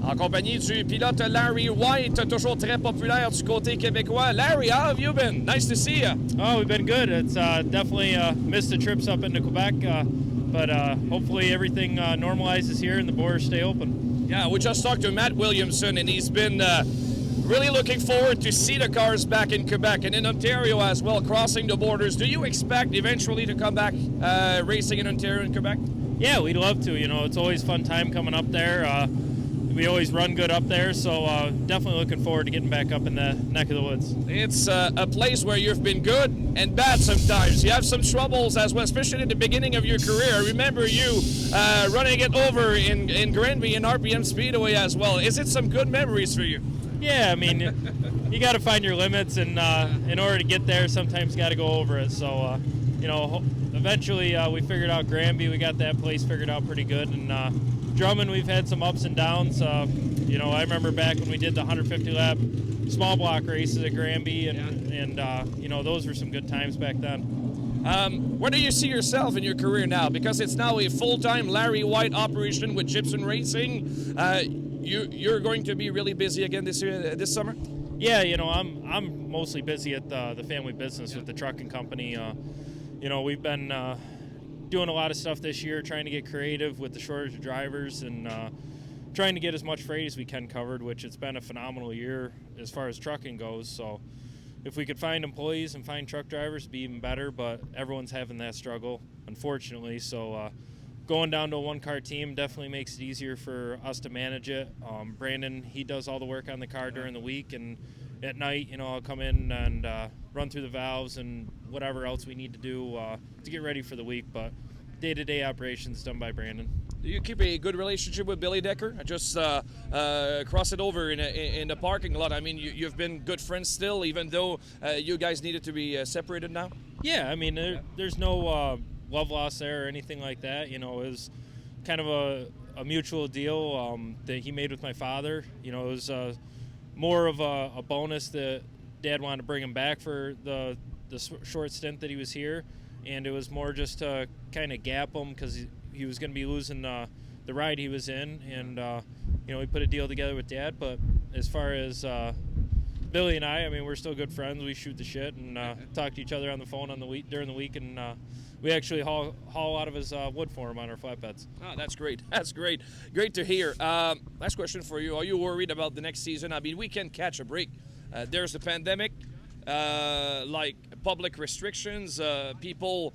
en compagnie du pilote Larry Wight, toujours très populaire du côté québécois. Larry, how have you been? Nice to see you. Oh, we've been good. It's definitely missed the trips up into Quebec, but hopefully everything normalizes here and the borders stay open. Yeah, we just talked to Matt Williamson, and he's been really looking forward to see the cars back in Quebec and in Ontario as well, crossing the borders. Do you expect eventually to come back racing in Ontario and Quebec? Yeah, we'd love to. You know, it's always fun time coming up there. We always run good up there, so definitely looking forward to getting back up in the neck of the woods. It's a place where you've been good and bad sometimes. You have some troubles as well, especially at the beginning of your career. I remember you running it over in Granby and RPM Speedway as well. Is it some good memories for you? Yeah, I mean, you got to find your limits, and in order to get there, sometimes you got to go over it. So, you know, eventually we figured out Granby. We got that place figured out pretty good, and Drummond, we've had some ups and downs. You know, I remember back when we did the 150-lap small block races at Granby, and you know, those were some good times back then. Where do you see yourself in your career now? Because it's now a full-time Larry Wight operation with Gibson Racing. You're going to be really busy again this summer? Yeah, you know, I'm mostly busy at the family business with the trucking company. You know, we've been doing a lot of stuff this year, trying to get creative with the shortage of drivers and trying to get as much freight as we can covered, which it's been a phenomenal year as far as trucking goes. So if we could find employees and find truck drivers, it'd be even better, but everyone's having that struggle, unfortunately. So going down to a one-car team definitely makes it easier for us to manage it. Brandon, he does all the work on the car during the week, and at night, you know, I'll come in and run through the valves and whatever else we need to do to get ready for the week. But day-to-day operations done by Brandon. Do you keep a good relationship with Billy Decker? I just cross it over in the parking lot. I mean, you've been good friends still, even though you guys needed to be separated now? Yeah, I mean, there's no love lost there or anything like that. You know, it was kind of a mutual deal that he made with my father. You know, it was more of a bonus that Dad wanted to bring him back for the short stint that he was here, and it was more just to kind of gap him because he was going to be losing the ride he was in, and you know, we put a deal together with Dad. But as far as Billy and I mean, we're still good friends. We shoot the shit and talk to each other on the phone during the week, and we actually haul out of his wood for him on our flatbeds. Oh, that's great. That's great. Great to hear. Last question for you. Are you worried about the next season? I mean, we can catch a break. There's a pandemic, like public restrictions. People,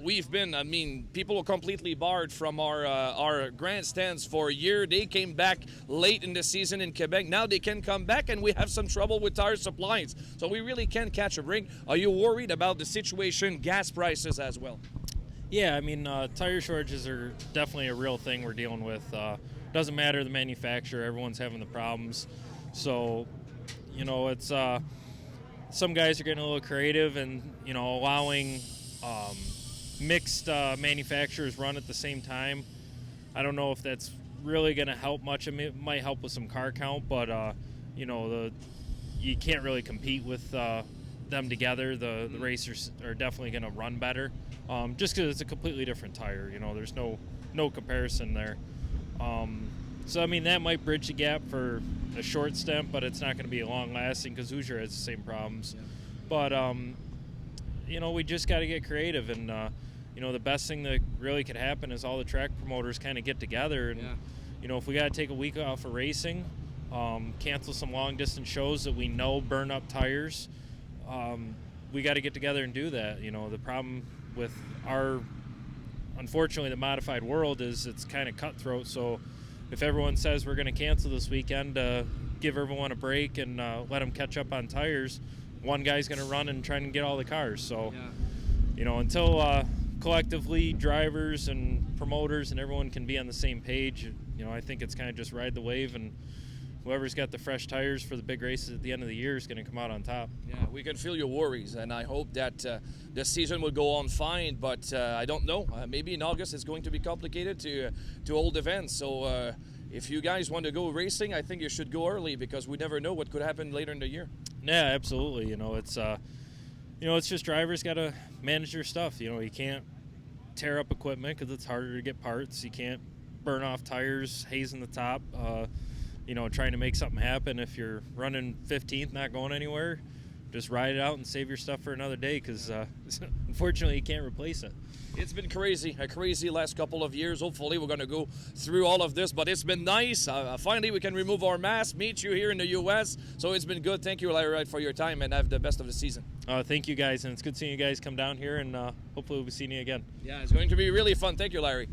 we've been, I mean, people are completely barred from our grandstands for a year. They came back late in the season in Quebec. Now they can come back, and we have some trouble with tire supplies. So we really can catch a break. Are you worried about the situation, gas prices as well? Yeah, I mean, tire shortages are definitely a real thing we're dealing with. Doesn't matter the manufacturer, everyone's having the problems. So, you know, it's some guys are getting a little creative and, you know, allowing mixed manufacturers run at the same time. I don't know if that's really going to help much. I mean, it might help with some car count, but you know, you can't really compete with them together. The racers are definitely going to run better, just because it's a completely different tire. You know, there's no comparison there. So I mean, that might bridge the gap for a short stint, but it's not going to be long lasting because Hoosier has the same problems. Yeah. But you know, we just got to get creative, and you know, the best thing that really could happen is all the track promoters kind of get together, and you know, if we got to take a week off of racing, cancel some long distance shows that we know burn up tires, we got to get together and do that. You know, the problem with unfortunately, the modified world is it's kind of cutthroat. So if everyone says we're going to cancel this weekend, give everyone a break and let them catch up on tires, one guy's going to run and try and get all the cars. So, you know, until collectively drivers and promoters and everyone can be on the same page, you know, I think it's kind of just ride the wave, and whoever's got the fresh tires for the big races at the end of the year is going to come out on top. Yeah, we can feel your worries, and I hope that the season will go on fine, but I don't know. Maybe in August it's going to be complicated to hold events. So if you guys want to go racing, I think you should go early, because we never know what could happen later in the year. Yeah, absolutely. You know, it's just drivers got to manage their stuff. You know, you can't tear up equipment because it's harder to get parts. You can't burn off tires, hazing the top, trying to make something happen. If you're running 15th, not going anywhere, just ride it out and save your stuff for another day, because unfortunately you can't replace it. It's been a crazy last couple of years. Hopefully we're going to go through all of this, but it's been nice. Finally, we can remove our mask, meet you here in the U.S., so it's been good. Thank you, Larry Wight, for your time, and have the best of the season. Thank you, guys, and it's good seeing you guys come down here, and hopefully we'll be seeing you again. Yeah, it's going to be really fun. Thank you, Larry.